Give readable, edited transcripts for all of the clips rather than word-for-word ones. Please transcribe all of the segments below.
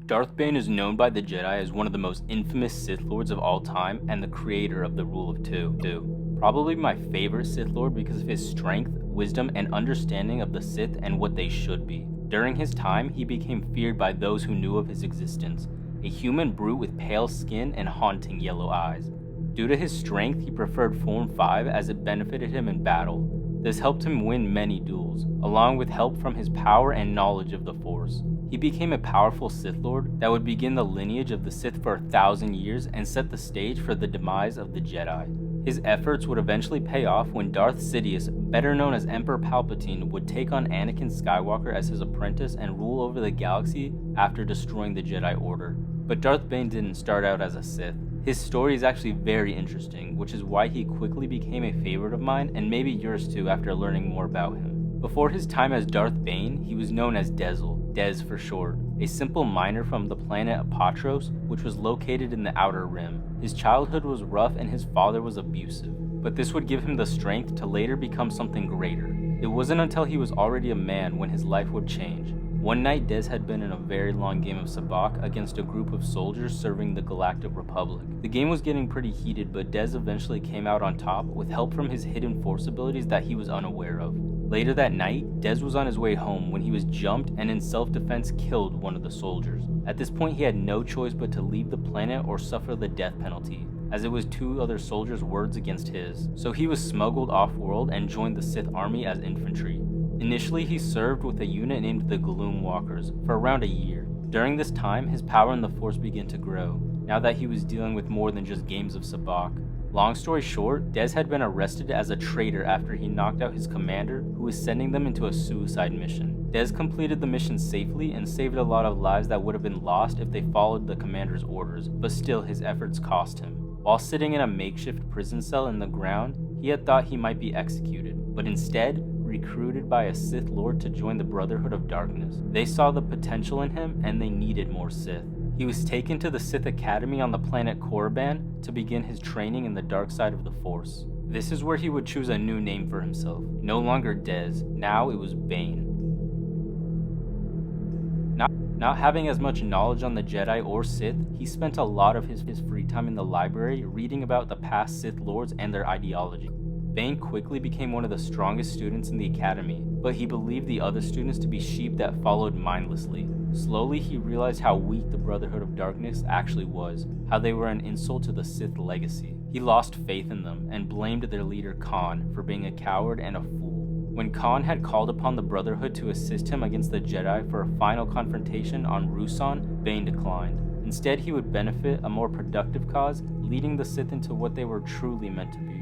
Darth Bane is known by the Jedi as one of the most infamous Sith Lords of all time and the creator of the Rule of Two. Probably my favorite Sith Lord because of his strength, wisdom, and understanding of the Sith and what they should be. During his time, he became feared by those who knew of his existence, a human brute with pale skin and haunting yellow eyes. Due to his strength, he preferred Form 5 as it benefited him in battle. This helped him win many duels, along with help from his power and knowledge of the Force. He became a powerful Sith Lord that would begin the lineage of the Sith for 1,000 years and set the stage for the demise of the Jedi. His efforts would eventually pay off when Darth Sidious, better known as Emperor Palpatine, would take on Anakin Skywalker as his apprentice and rule over the galaxy after destroying the Jedi Order. But Darth Bane didn't start out as a Sith. His story is actually very interesting, which is why he quickly became a favorite of mine and maybe yours too after learning more about him. Before his time as Darth Bane, he was known as Dez for short, a simple miner from the planet Apatros, which was located in the Outer Rim. His childhood was rough and his father was abusive, but this would give him the strength to later become something greater. It wasn't until he was already a man when his life would change. One night, Dez had been in a very long game of sabacc against a group of soldiers serving the Galactic Republic. The game was getting pretty heated, but Dez eventually came out on top with help from his hidden Force abilities that he was unaware of. Later that night, Dez was on his way home when he was jumped and in self-defense killed one of the soldiers. At this point, he had no choice but to leave the planet or suffer the death penalty, as it was two other soldiers' words against his. So he was smuggled off-world and joined the Sith army as infantry. Initially, he served with a unit named the Gloom Walkers for around a year. During this time, his power in the Force began to grow, now that he was dealing with more than just games of sabacc. Long story short, Dez had been arrested as a traitor after he knocked out his commander, who was sending them into a suicide mission. Dez completed the mission safely and saved a lot of lives that would have been lost if they followed the commander's orders, but still his efforts cost him. While sitting in a makeshift prison cell in the ground, he had thought he might be executed, but instead, recruited by a Sith Lord to join the Brotherhood of Darkness. They saw the potential in him and they needed more Sith. He was taken to the Sith Academy on the planet Korriban to begin his training in the dark side of the Force. This is where he would choose a new name for himself. No longer Dez, now it was Bane. Not having as much knowledge on the Jedi or Sith, he spent a lot of his free time in the library reading about the past Sith Lords and their ideology. Bane quickly became one of the strongest students in the academy, but he believed the other students to be sheep that followed mindlessly. Slowly, he realized how weak the Brotherhood of Darkness actually was, how they were an insult to the Sith legacy. He lost faith in them and blamed their leader Khan for being a coward and a fool. When Khan had called upon the Brotherhood to assist him against the Jedi for a final confrontation on Ruusan, Bane declined. Instead, he would benefit a more productive cause, leading the Sith into what they were truly meant to be.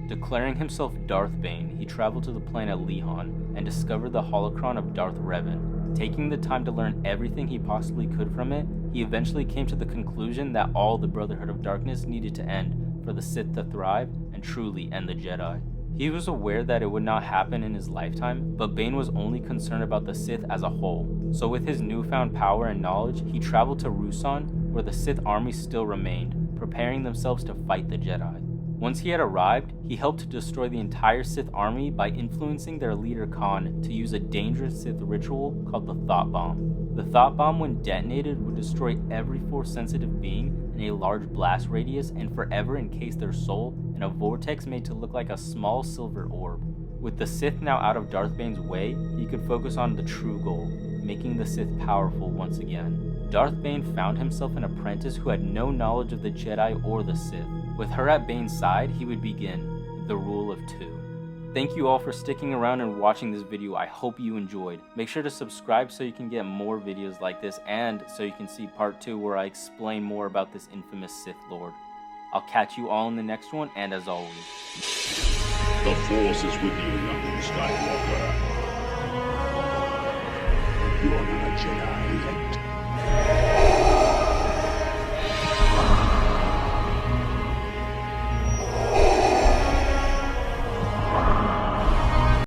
Declaring himself Darth Bane, he traveled to the planet Lehon and discovered the holocron of Darth Revan. Taking the time to learn everything he possibly could from it, he eventually came to the conclusion that all the Brotherhood of Darkness needed to end for the Sith to thrive and truly end the Jedi. He was aware that it would not happen in his lifetime, but Bane was only concerned about the Sith as a whole. So with his newfound power and knowledge, he traveled to Ruusan, where the Sith army still remained, preparing themselves to fight the Jedi. Once he had arrived, he helped to destroy the entire Sith army by influencing their leader Khan to use a dangerous Sith ritual called the Thought Bomb. The Thought Bomb, when detonated, would destroy every Force-sensitive being in a large blast radius and forever encase their soul in a vortex made to look like a small silver orb. With the Sith now out of Darth Bane's way, he could focus on the true goal, making the Sith powerful once again. Darth Bane found himself an apprentice who had no knowledge of the Jedi or the Sith. With her at Bane's side, he would begin the Rule of Two. Thank you all for sticking around and watching this video. I hope you enjoyed. Make sure to subscribe so you can get more videos like this and so you can see part 2 where I explain more about this infamous Sith Lord. I'll catch you all in the next one, and as always, the Force is with you, young Skywalker. You're not a Jedi.